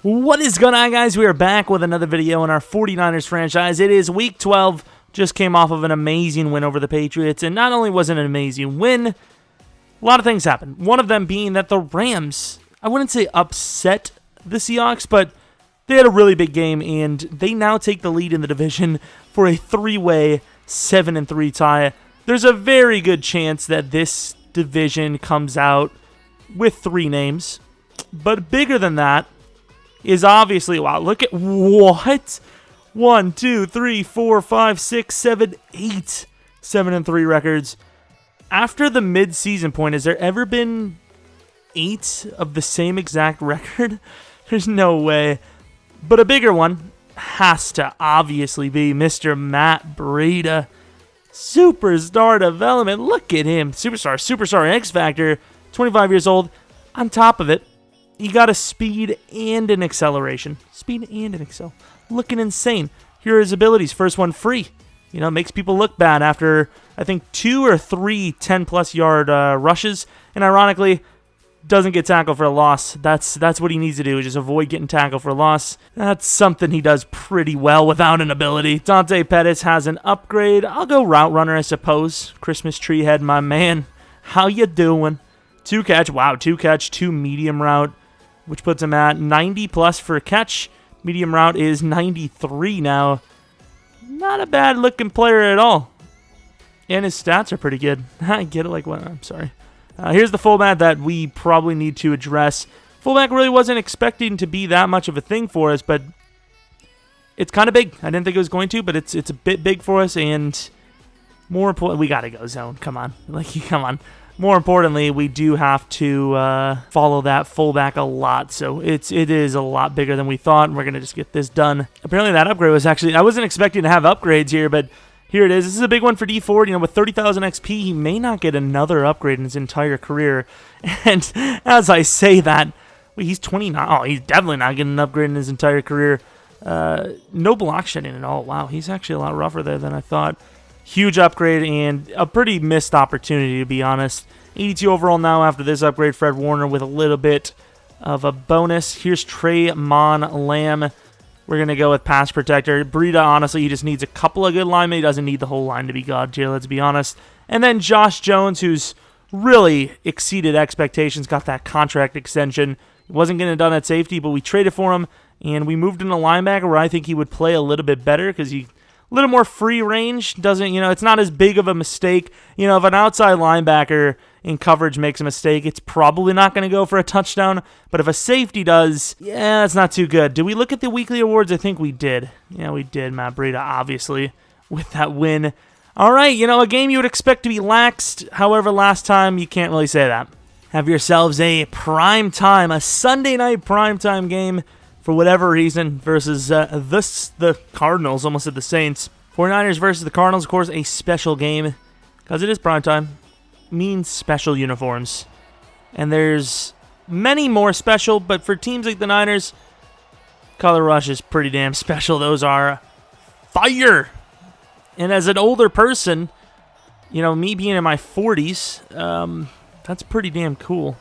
What is going on, guys? We are back with another video in our 49ers franchise. It is Week 12. Just came off of an amazing win over the Patriots. And not only was it an amazing win, a lot of things happened. One of them being that the Rams, I wouldn't say upset the Seahawks, but they had a really big game. And they now take the lead in the division for a three-way 7-3 tie. There's a very good chance that this division comes out with 3 names. But bigger than that is obviously, wow, look at what? 1, 2, 3, 4, 5, 6, 7, 8 7-3 records. After the mid-season point, has there ever been 8 of the same exact record? There's no way. But a bigger one has to obviously be Mr. Matt Breida. Superstar development. Look at him. Superstar X Factor. 25 years old. On top of it, he got a speed and an acceleration. Speed and an accel. Looking insane. Here are his abilities. First one, free. You know, makes people look bad after, I think, 2 or 3 10-plus yard rushes. And ironically, doesn't get tackled for a loss. That's what he needs to do, is just avoid getting tackled for a loss. That's something he does pretty well without an ability. Dante Pettis has an upgrade. I'll go route runner, I suppose. Christmas tree head, my man. How you doing? 2 catch. Wow, 2 catch, 2 medium route, which puts him at 90 plus for a catch. Medium route is 93 now. Not a bad looking player at all. And his stats are pretty good. I get it like what? I'm sorry. Here's the fullback that we probably need to address. Fullback really wasn't expecting to be that much of a thing for us, but it's kind of big. I didn't think it was going to, but it's a bit big for us. And more important, we got to go zone. Come on. Come on. More importantly, we do have to follow that fullback a lot, so it is a lot bigger than we thought, and we're going to just get this done. Apparently that upgrade was actually, I wasn't expecting to have upgrades here, but here it is. This is a big one for D Ford. You know, with 30,000 XP, he may not get another upgrade in his entire career. And as I say that, he's 29. Oh, he's definitely not getting an upgrade in his entire career. No block shedding at all. Wow, he's actually a lot rougher there than I thought. Huge upgrade and a pretty missed opportunity, to be honest. 82 overall now after this upgrade. Fred Warner with a little bit of a bonus. Here's Tremon Lamb. We're going to go with pass protector. Breida, honestly, he just needs a couple of good linemen. He doesn't need the whole line to be god tier, let's be honest. And then Josh Jones, who's really exceeded expectations, got that contract extension. He wasn't getting it done at safety, but we traded for him, and we moved him to linebacker where I think he would play a little bit better because he a little more free range, doesn't, you know, it's not as big of a mistake. You know, if an outside linebacker in coverage makes a mistake, it's probably not going to go for a touchdown. But if a safety does, yeah, that's not too good. Did we look at the weekly awards? I think we did. Yeah, we did. Matt Breida, obviously, with that win. All right, you know, a game you would expect to be laxed. However, last time, you can't really say that. Have yourselves a Sunday night primetime game, for whatever reason, versus the Cardinals, almost at the Saints. 49ers versus the Cardinals, of course, a special game, because it is primetime. Means special uniforms. And there's many more special, but for teams like the Niners, Color Rush is pretty damn special. Those are fire! And as an older person, you know, me being in my 40s, that's pretty damn cool.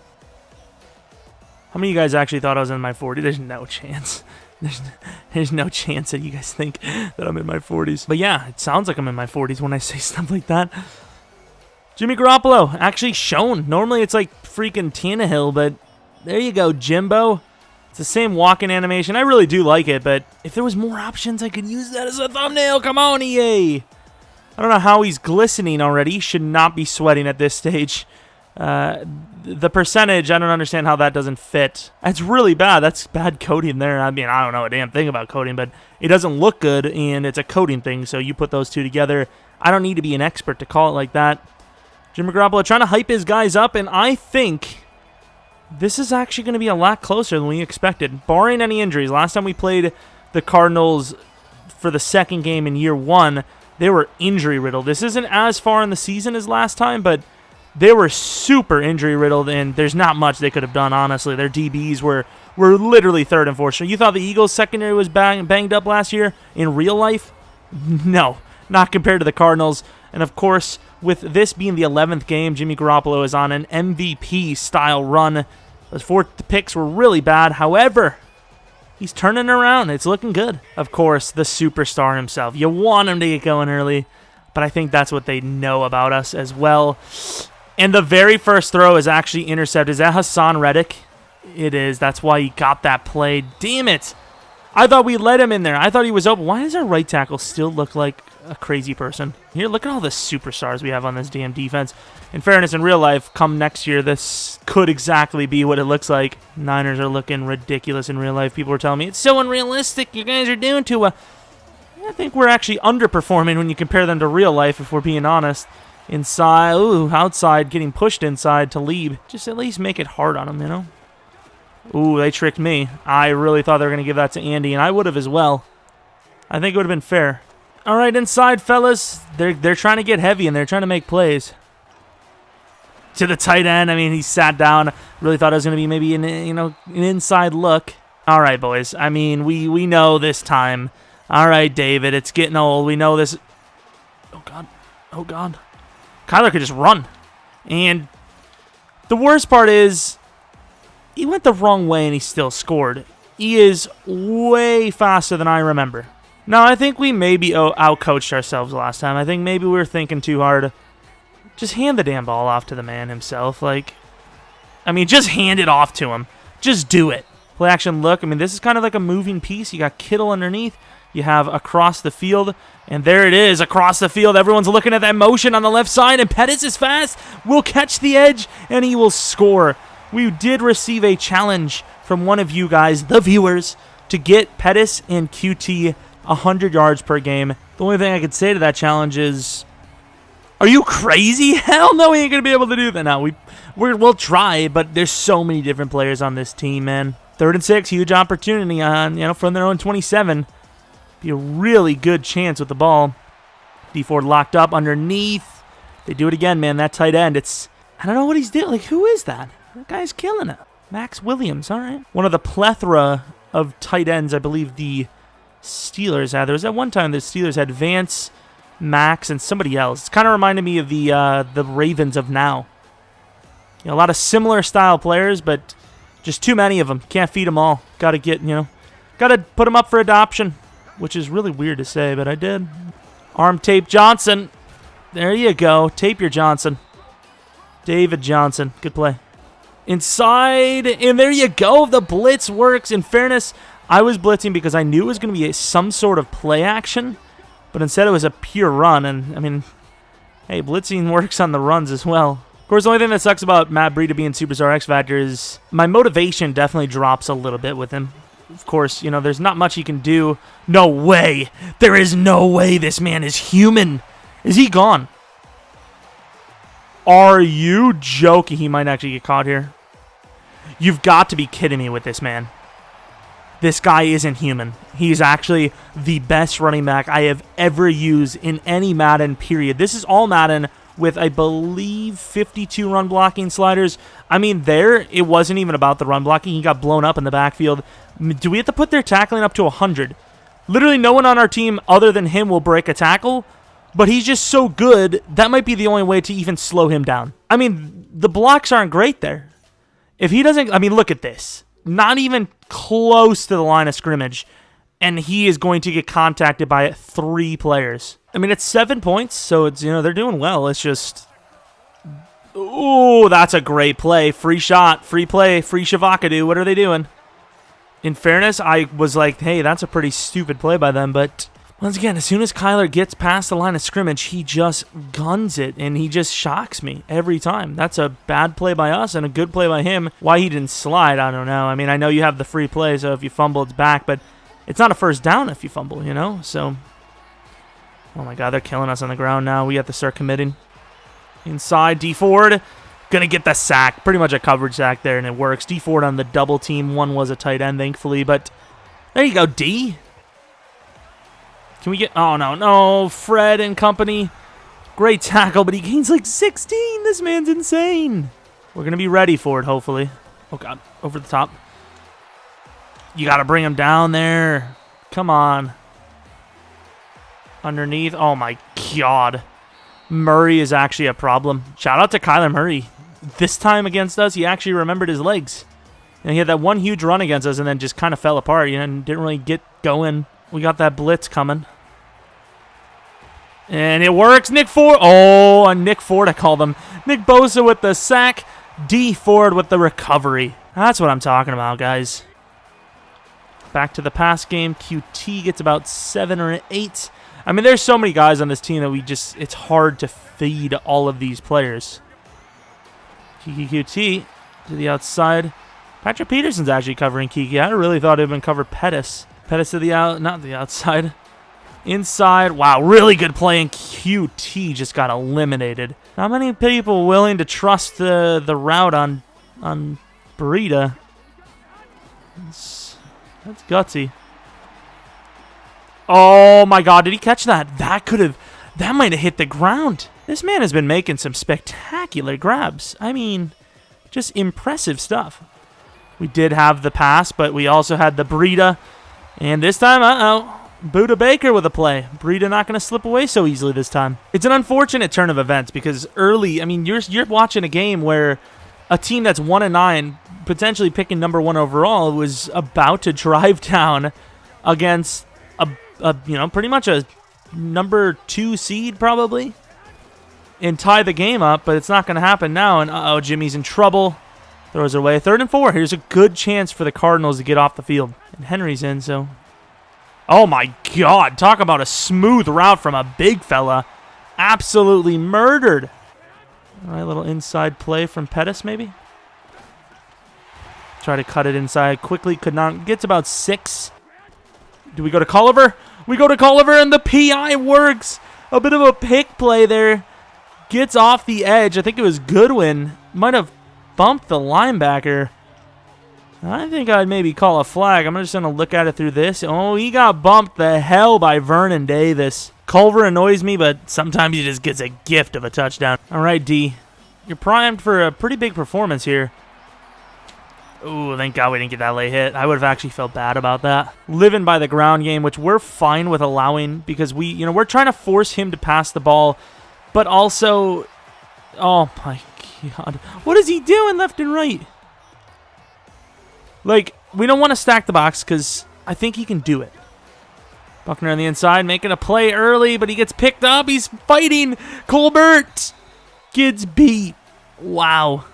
How many of you guys actually thought I was in my 40s? There's no chance. There's no chance that you guys think that I'm in my 40s. But yeah, it sounds like I'm in my 40s when I say stuff like that. Jimmy Garoppolo, actually shown. Normally it's like freaking Tannehill, but there you go, Jimbo. It's the same walking animation. I really do like it, but if there was more options, I could use that as a thumbnail. Come on, EA. I don't know how he's glistening already. He should not be sweating at this stage. The percentage, I don't understand how that doesn't fit. That's really bad. That's bad coding there. I mean, I don't know a damn thing about coding, but it doesn't look good, and it's a coding thing, so you put those two together. I don't need to be an expert to call it like that. Jimmy Garoppolo trying to hype his guys up, and I think this is actually going to be a lot closer than we expected, barring any injuries. Last time we played the Cardinals for the second game in year 1, they were injury-riddled. This isn't as far in the season as last time, but they were super injury-riddled, and there's not much they could have done, honestly. Their DBs were literally third and fourth. So you thought the Eagles' secondary was banged up last year in real life? No, not compared to the Cardinals. And, of course, with this being the 11th game, Jimmy Garoppolo is on an MVP-style run. Those 4 picks were really bad. However, He's turning around. It's looking good. Of course, the superstar himself. You want him to get going early, but I think that's what they know about us as well. And the very first throw is actually intercepted. Is that Hassan Reddick? It is. That's why he got that play. Damn it. I thought we let him in there. I thought he was open. Why does our right tackle still look like a crazy person? Here, look at all the superstars we have on this damn defense. In fairness, in real life, come next year, this could exactly be what it looks like. Niners are looking ridiculous in real life. People were telling me, it's so unrealistic. You guys are doing too well. I think we're actually underperforming when you compare them to real life, if we're being honest. Inside, ooh, outside, getting pushed inside to lead. Just at least make it hard on them, you know? Ooh, they tricked me. I really thought they were going to give that to Andy, and I would have as well. I think it would have been fair. All right, inside, fellas. They're trying to get heavy, and they're trying to make plays. To the tight end. I mean, he sat down. Really thought it was going to be maybe an inside look. All right, boys. I mean, we know this time. All right, David. It's getting old. We know this. Oh, God. Oh, God. Kyler could just run. And the worst part is he went the wrong way and he still scored. He is way faster than I remember. Now, I think we maybe outcoached ourselves last time. I think maybe we were thinking too hard. Just hand the damn ball off to the man himself. Just hand it off to him. Just do it. Play action look. I mean, this is kind of like a moving piece. You got Kittle underneath. You have across the field. And there it is, across the field. Everyone's looking at that motion on the left side. And Pettis is fast. Will catch the edge. And he will score. We did receive a challenge from one of you guys, the viewers, to get Pettis and QT 100 yards per game. The only thing I could say to that challenge is, are you crazy? Hell no, we ain't going to be able to do that now. We'll try, but there's so many different players on this team, man. 3rd and 6, huge opportunity on, from their own 27. Be a really good chance with the ball. D4 locked up underneath. They do it again, man. That tight end, I don't know what he's doing. Like, who is that? That guy's killing it. Max Williams, all right. One of the plethora of tight ends I believe the Steelers had. There was at one time the Steelers had Vance, Max, and somebody else. It's kind of reminded me of the Ravens of now. You know, a lot of similar style players, but just too many of them. Can't feed them all. Got to got to put them up for adoption, which is really weird to say, but I did. Arm tape Johnson. There you go. Tape your Johnson. David Johnson. Good play. Inside, and there you go. The blitz works. In fairness, I was blitzing because I knew it was going to be some sort of play action, but instead it was a pure run. And, I mean, hey, blitzing works on the runs as well. Of course, the only thing that sucks about Matt Breida being Superstar X Factor is my motivation definitely drops a little bit with him. Of course, there's not much he can do. No way. There is no way this man is human. Is he gone? Are you joking? He might actually get caught here. You've got to be kidding me with this man. This guy isn't human. He's actually the best running back I have ever used in any Madden, period. This is all Madden with, I believe, 52 run blocking sliders. I mean, it wasn't even about the run blocking. He got blown up in the backfield. Do we have to put their tackling up to 100? Literally no one on our team other than him will break a tackle. But he's just so good, that might be the only way to even slow him down. I mean, the blocks aren't great there. If he doesn't, look at this. Not even close to the line of scrimmage, and he is going to get contacted by 3 players. I mean, it's 7 points, so it's, they're doing well. It's just, ooh, that's a great play. Free shot, free play, free Shavakadu. What are they doing? In fairness, I was like, hey, that's a pretty stupid play by them, but once again, as soon as Kyler gets past the line of scrimmage, he just guns it, and he just shocks me every time. That's a bad play by us and a good play by him. Why he didn't slide, I don't know. I mean, I know you have the free play, so if you fumble, it's back, but it's not a first down if you fumble, So, oh my God, they're killing us on the ground now. We have to start committing. Inside, D Ford, gonna get the sack. Pretty much a coverage sack there, and it works. D Ford on the double team. One was a tight end, thankfully, but there you go, D. Can we get... Oh, no. Fred and company. Great tackle, but he gains like 16. This man's insane. We're going to be ready for it, hopefully. Oh, God. Over the top. You got to bring him down there. Come on. Underneath. Oh, my God. Murray is actually a problem. Shout out to Kyler Murray. This time against us, he actually remembered his legs. And he had that one huge run against us and then just kind of fell apart, and didn't really get going. We got that blitz coming. And it works. Nick Ford. Oh, Nick Ford, I called him. Nick Bosa with the sack. D Ford with the recovery. That's what I'm talking about, guys. Back to the pass game. QT gets about 7 or 8. I mean, there's so many guys on this team that it's hard to feed all of these players. QT to the outside. Patrick Peterson's actually covering Kiki. I really thought it would have been covered Pettis. Pettis to not the outside. Inside. Wow, really good play, and QT just got eliminated. Not many people willing to trust the route on Breida. That's gutsy. Oh my God, did he catch that? That might have hit the ground. This man has been making some spectacular grabs. I mean, just impressive stuff. We did have the pass, but we also had the Breida. And this time, Buda Baker with a play. Breida not going to slip away so easily this time. It's an unfortunate turn of events because early, I mean, you're watching a game where a team that's 1-9, potentially picking number 1 overall, was about to drive down against pretty much a number 2 seed probably, and tie the game up, but it's not going to happen now. And Jimmy's in trouble. Throws it away. 3rd and 4. Here's a good chance for the Cardinals to get off the field. And Henry's in, so. Oh my God. Talk about a smooth route from a big fella. Absolutely murdered. All right, little inside play from Pettis, maybe. Try to cut it inside quickly. Could not. Gets about 6. Do we go to Culliver? We go to Culliver, and the PI works. A bit of a pick play there. Gets off the edge. I think it was Goodwin. Might have bumped the linebacker. I think I'd maybe call a flag. I'm just going to look at it through this. Oh, he got bumped the hell by Vernon Davis. Culver annoys me, but sometimes he just gets a gift of a touchdown. All right, D. You're primed for a pretty big performance here. Ooh, thank God we didn't get that late hit. I would have actually felt bad about that. Living by the ground game, which we're fine with allowing because we're trying to force him to pass the ball, but also, oh my God, what is he doing left and right? Like, we don't want to stack the box because I think he can do it. Buckner on the inside, making a play early, but he gets picked up. He's fighting. Colbert gets beat. Wow.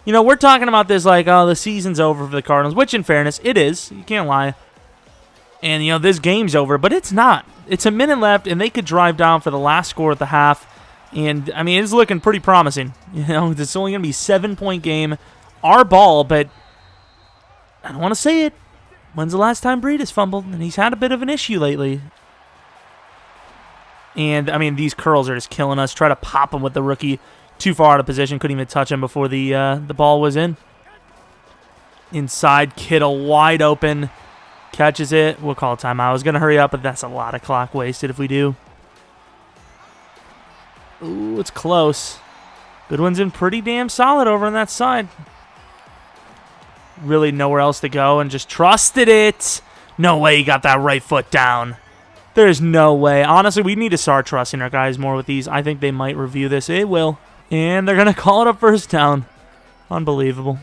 We're talking about this like, oh, the season's over for the Cardinals, which in fairness, it is. You can't lie. And, this game's over, but it's not. It's a minute left, and they could drive down for the last score at the half. And, I mean, it's looking pretty promising. It's only going to be a 7-point game. Our ball, but I don't want to say it. When's the last time Breida's fumbled? And he's had a bit of an issue lately. And, I mean, these curls are just killing us. Try to pop him with the rookie. Too far out of position. Couldn't even touch him before the ball was in. Inside, Kittle wide open. Catches it. We'll call a timeout. I was going to hurry up, but that's a lot of clock wasted if we do. Ooh, it's close. Goodwin's in pretty damn solid over on that side. Really nowhere else to go and just trusted it. No way he got that right foot down. There's no way. Honestly, we need to start trusting our guys more with these. I think they might review this. It will. And they're going to call it a first down. Unbelievable.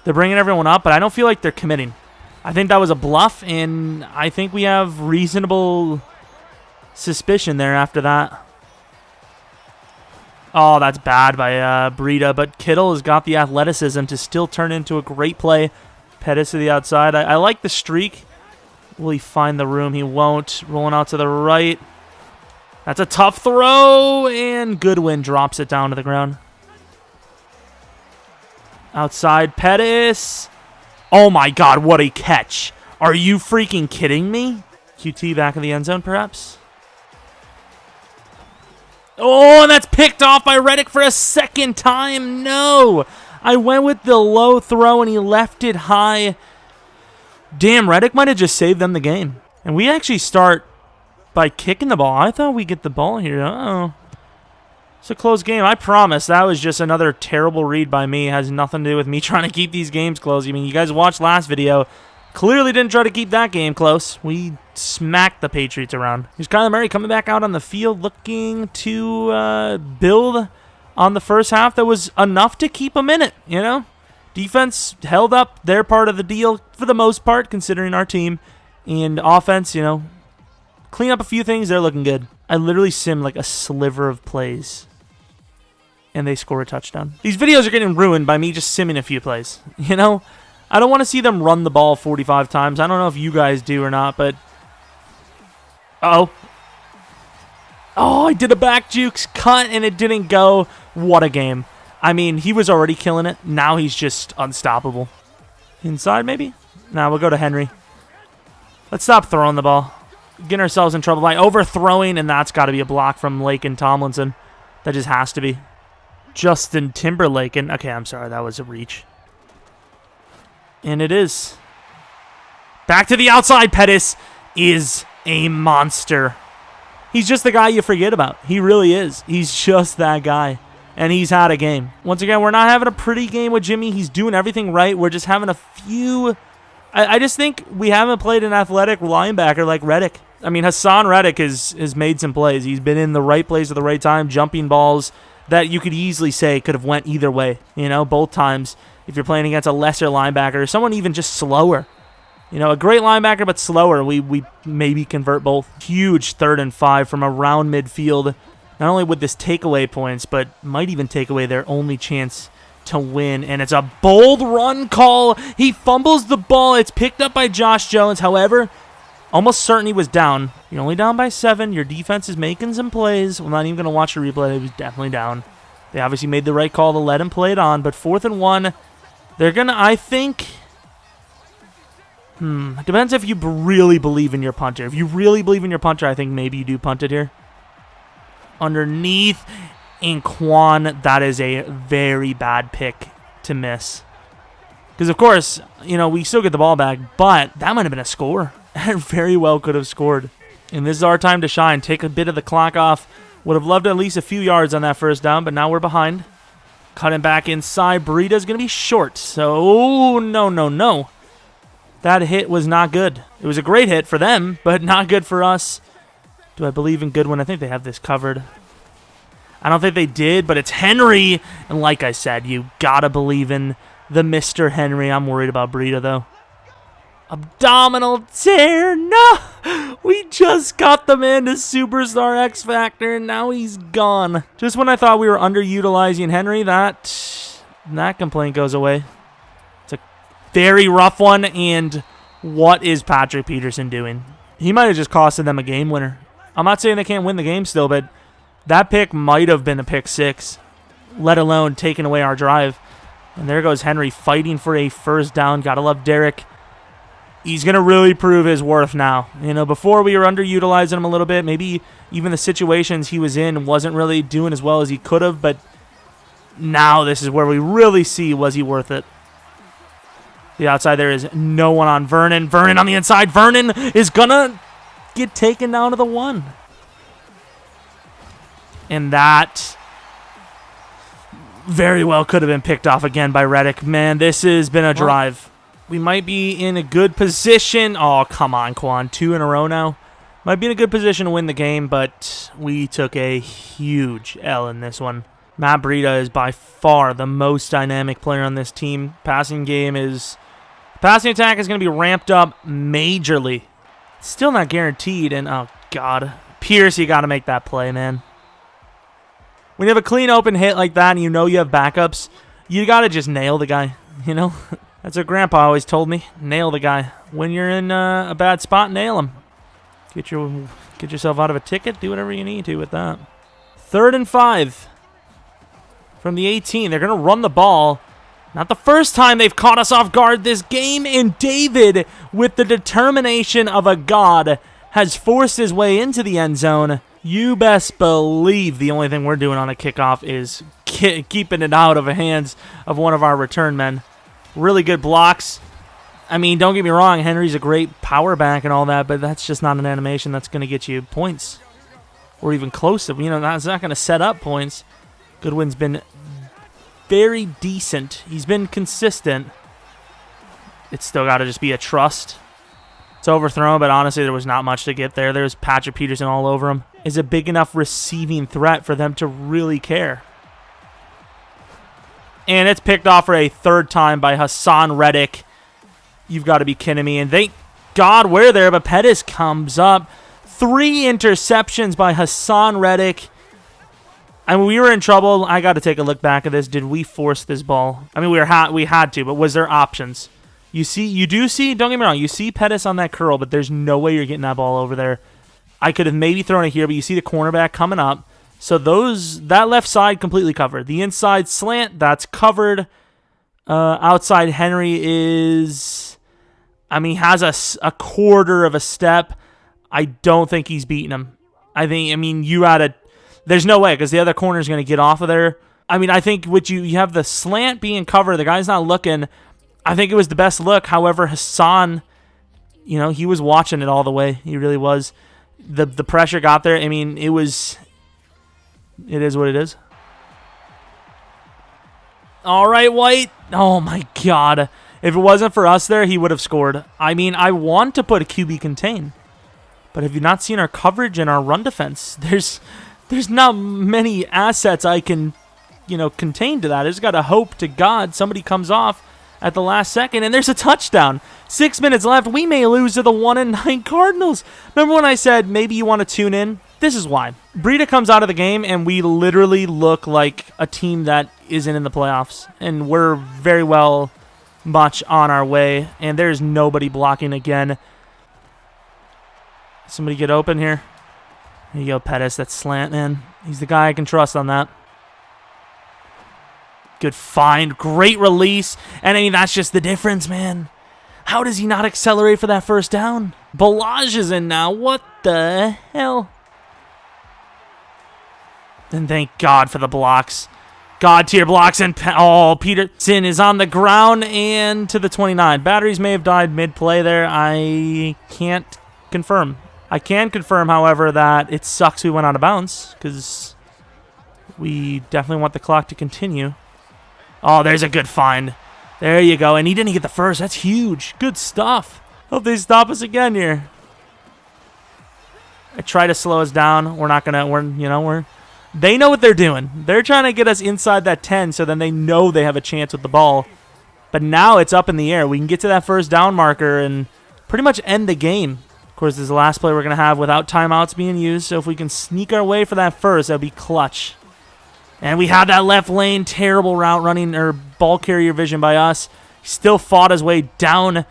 They're bringing everyone up, but I don't feel like they're committing. I think that was a bluff, and I think we have reasonable suspicion there after that. Oh, that's bad by Breida, but Kittle has got the athleticism to still turn into a great play. Pettis to the outside. I like the streak. Will he find the room? He won't. Rolling out to the right. That's a tough throw, and Goodwin drops it down to the ground. Outside, Pettis. Oh my God, what a catch. Are you freaking kidding me? QT back in the end zone, perhaps? Oh, and that's picked off by Reddick for a second time. No. I went with the low throw, and he left it high. Damn, Reddick might have just saved them the game. And we actually start by kicking the ball. I thought we'd get the ball here. Uh-oh. It's a close game. I promise that was just another terrible read by me. It has nothing to do with me trying to keep these games close. I mean, you guys watched last video. Clearly didn't try to keep that game close. We smacked the Patriots around. Here's Kyler Murray coming back out on the field looking to build on the first half that was enough to keep him in it, Defense held up their part of the deal for the most part, considering our team. And offense, you know, clean up a few things. They're looking good. I literally simmed like a sliver of plays, and they score a touchdown. These videos are getting ruined by me just simming a few plays. You know, I don't want to see them run the ball 45 times. I don't know if you guys do or not, but... Oh, I did a back jukes cut, and it didn't go. What a game. I mean, he was already killing it. Now he's just unstoppable. Inside, maybe? Nah, we'll go to Henry. Let's stop throwing the ball. Getting ourselves in trouble by overthrowing, and that's got to be a block from Lake and Tomlinson. That just has to be. Justin Timberlake. And okay, I'm sorry. That was a reach. And it is. Back to the outside. Pettis is a monster. He's just the guy you forget about. He really is. He's just that guy. And he's had a game. Once again, we're not having a pretty game with Jimmy. He's doing everything right. We're just having a few... I just think we haven't played an athletic linebacker like Reddick. I mean, Hassan Reddick has made some plays. He's been in the right place at the right time, jumping balls that you could easily say could have went either way. You know, both times if you're playing against a lesser linebacker or someone even just slower. You know, a great linebacker but slower, we maybe convert both. Huge 3rd and 5 from around midfield. Not only would this take away points, but might even take away their only chance to win. And it's a bold run call. He fumbles the ball. It's picked up by Josh Jones. However, almost certain he was down. You're only down by 7. Your defense is making some plays. I'm not even going to watch the replay. He was definitely down. They obviously made the right call to let him play it on. But 4th and 1, they're going to, I think... It depends if you really believe in your punter. If you really believe in your punter, I think maybe you do punt it here. Underneath, and Quan, that is a very bad pick to miss. Because, of course, you know, we still get the ball back, but that might have been a score. That very well could have scored. And this is our time to shine. Take a bit of the clock off. Would have loved at least a few yards on that first down, but now we're behind. Cutting back inside. Breida's going to be short. So, no. That hit was not good. It was a great hit for them, but not good for us. Do I believe in Goodwin? I think they have this covered. I don't think they did, but it's Henry. And like I said, you got to believe in the Mr. Henry. I'm worried about Breida, though. Abdominal tear. No! We just got the man to Superstar X Factor, and now he's gone. Just when I thought we were underutilizing Henry, that complaint goes away. It's a very rough one, and what is Patrick Peterson doing? He might have just costed them a game winner. I'm not saying they can't win the game still, but that pick might have been a pick 6, let alone taking away our drive. And there goes Henry fighting for a first down. Gotta love Derek. He's going to really prove his worth now. You know, before we were underutilizing him a little bit. Maybe even the situations he was in wasn't really doing as well as he could have. But now this is where we really see, was he worth it? The outside there is no one on Vernon. Vernon on the inside. Vernon is going to get taken down to the 1. And that very well could have been picked off again by Reddick. Man, this has been a drive. We might be in a good position. Oh, come on, Quan. 2 in a row now. Might be in a good position to win the game, but we took a huge L in this one. Matt Breida is by far the most dynamic player on this team. Passing attack is going to be ramped up majorly. Still not guaranteed, and oh, God. Pierce, you got to make that play, man. When you have a clean open hit like that and you know you have backups, you got to just nail the guy, you know? That's what Grandpa always told me. Nail the guy. When you're in a bad spot, nail him. Get yourself out of a ticket. Do whatever you need to with that. 3rd and 5 from the 18. They're going to run the ball. Not the first time they've caught us off guard this game. And David, with the determination of a god, has forced his way into the end zone. You best believe the only thing we're doing on a kickoff is keeping it out of the hands of one of our return men. Really good blocks. I mean, don't get me wrong, Henry's a great power back and all that, but that's just not an animation that's going to get you points. Or even close to, you know, that's not going to set up points. Goodwin's been very decent. He's been consistent. It's still got to just be a trust. It's overthrown, but honestly, there was not much to get there. There's Patrick Peterson all over him. Is a big enough receiving threat for them to really care. And it's picked off for a third time by Hassan Reddick. You've got to be kidding me. And thank God we're there, but Pettis comes up. 3 interceptions by Hassan Reddick. I mean, we were in trouble. I got to take a look back at this. Did we force this ball? I mean, we had to, but was there options? You do see, don't get me wrong, you see Pettis on that curl, but there's no way you're getting that ball over there. I could have maybe thrown it here, but you see the cornerback coming up. So that left side completely covered. The inside slant, that's covered. Outside Henry is, I mean, has a quarter of a step. I don't think he's beating him. There's no way, because the other corner is going to get off of there. I mean, I think you have the slant being covered. The guy's not looking. I think it was the best look. However, Hassan, he was watching it all the way. He really was. The pressure got there. I mean, it is what it is. All right, White. Oh, my God. If it wasn't for us there, he would have scored. I mean, I want to put a QB contain. But have you not seen our coverage and our run defense? There's not many assets I can, contain to that. I just got to hope to God somebody comes off at the last second, and there's a touchdown. 6 minutes left. We may lose to the 1-9 Cardinals. Remember when I said maybe you want to tune in? This is why. Breida comes out of the game, and we literally look like a team that isn't in the playoffs, and we're very well much on our way, and there's nobody blocking again. Somebody get open here. There you go, Pettis. That slant, man. He's the guy I can trust on that. Good find. Great release. And I mean, that's just the difference, man. How does he not accelerate for that first down? Balaj is in now. What the hell? And thank God for the blocks. God tier blocks. And Peterson is on the ground and to the 29. Batteries may have died mid-play there. I can't confirm. I can confirm, however, that it sucks we went out of bounds because we definitely want the clock to continue. Oh, there's a good find. There you go. And he didn't get the first. That's huge. Good stuff. Hope they stop us again here. I try to slow us down. We're not going to, they know what they're doing. They're trying to get us inside that 10 so then they know they have a chance with the ball. But now it's up in the air. We can get to that first down marker and pretty much end the game. Of course, this is the last play we're going to have without timeouts being used. So if we can sneak our way for that first, that would be clutch. And we had that left lane, terrible route running or ball carrier vision by us. He still fought his way down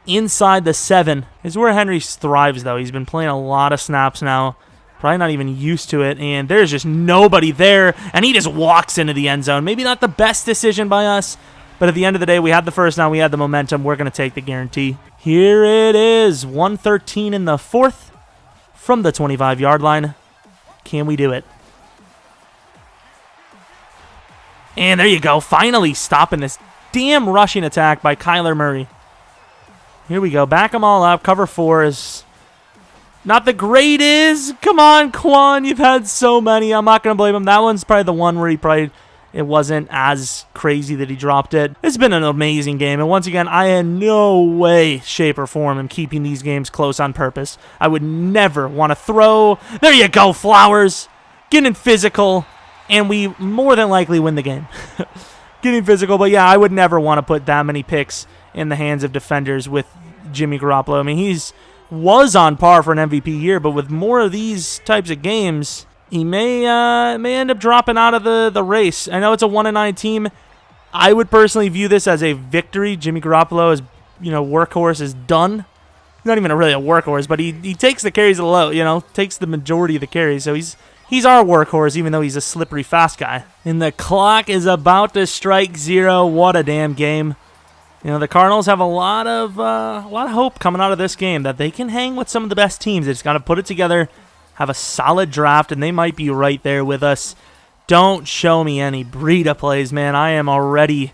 inside the 7. This is where Henry thrives, though. He's been playing a lot of snaps now. Probably not even used to it. And there's just nobody there. And he just walks into the end zone. Maybe not the best decision by us. But at the end of the day, we had the first down. We had the momentum. We're going to take the guarantee. Here it is. 1:13 in the 4th from the 25-yard line. Can we do it? And there you go. Finally stopping this damn rushing attack by Kyler Murray. Here we go. Back them all up. Cover 4 is not the greatest. Come on, Quan. You've had so many. I'm not going to blame him. That one's probably the one where it wasn't as crazy that he dropped it. It's been an amazing game. And once again, I in no way, shape, or form am keeping these games close on purpose. I would never want to throw. There you go, Flowers. Getting physical. And we more than likely win the game. Getting physical, but yeah, I would never want to put that many picks in the hands of defenders with Jimmy Garoppolo. I mean, was on par for an MVP year, but with more of these types of games, he may end up dropping out of the race. I know it's a 1-9 team. I would personally view this as a victory. Jimmy Garoppolo is, workhorse is done. He's not even really a workhorse, but he takes the carries a low, takes the majority of the carries, so He's our workhorse, even though he's a slippery, fast guy. And the clock is about to strike 0. What a damn game. The Cardinals have a lot of hope coming out of this game that they can hang with some of the best teams. They just got to put it together, have a solid draft, and they might be right there with us. Don't show me any Breida plays, man. I am already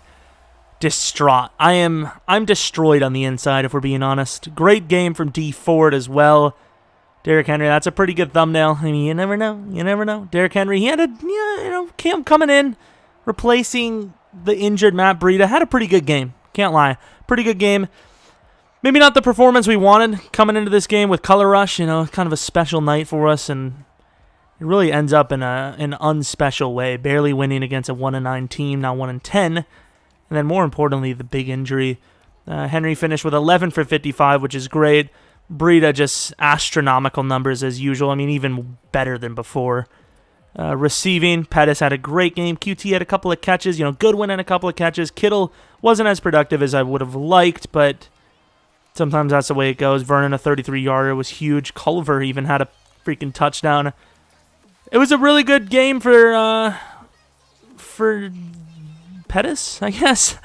distraught. I'm destroyed on the inside, if we're being honest. Great game from D Ford as well. Derrick Henry, that's a pretty good thumbnail. I mean, you never know. You never know. Derrick Henry, he had Cam coming in, replacing the injured Matt Breida. Had a pretty good game. Can't lie. Pretty good game. Maybe not the performance we wanted coming into this game with Color Rush. Kind of a special night for us. And It really ends up in an unspecial way, barely winning against a 1-9 team, now 1-10. And then more importantly, the big injury. Henry finished with 11 for 55, which is great. Breida just astronomical numbers as usual. I mean, even better than before. Receiving, Pettis had a great game. QT had a couple of catches. Goodwin had a couple of catches. Kittle wasn't as productive as I would have liked, but sometimes that's the way it goes. Vernon, a 33-yarder, was huge. Culver even had a freaking touchdown. It was a really good game for Pettis, I guess.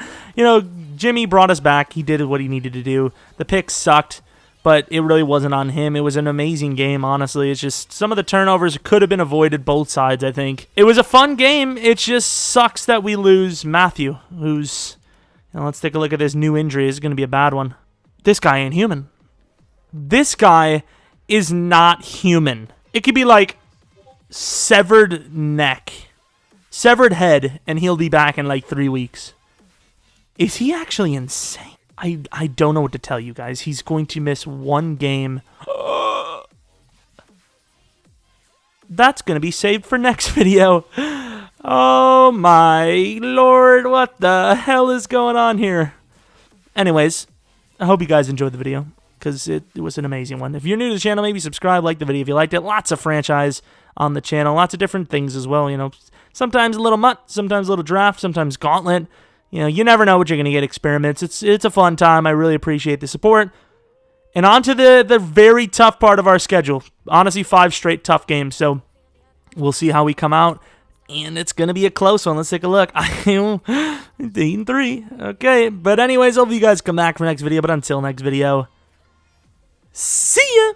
Jimmy brought us back. He did what he needed to do. The picks sucked, but it really wasn't on him. It was an amazing game, honestly. It's just some of the turnovers could have been avoided, both sides, I think. It was a fun game. It just sucks that we lose Matthew, who's... let's take a look at this new injury. It's going to be a bad one. This guy ain't human. This guy is not human. It could be like severed neck, severed head, and he'll be back in like 3 weeks. Is he actually insane? I don't know what to tell you guys. He's going to miss one game. That's going to be saved for next video. Oh my lord, what the hell is going on here? Anyways, I hope you guys enjoyed the video, because it was an amazing one. If you're new to the channel, maybe subscribe, like the video if you liked it. Lots of franchise on the channel, lots of different things as well. Sometimes a little MUT, sometimes a little draft, sometimes gauntlet. You never know what you're going to get. Experiments. It's a fun time. I really appreciate the support. And on to the very tough part of our schedule. Honestly, 5 straight tough games. So we'll see how we come out. And it's going to be a close one. Let's take a look. I'm 8-3. Okay. But anyways, hope you guys come back for next video. But until next video, see ya.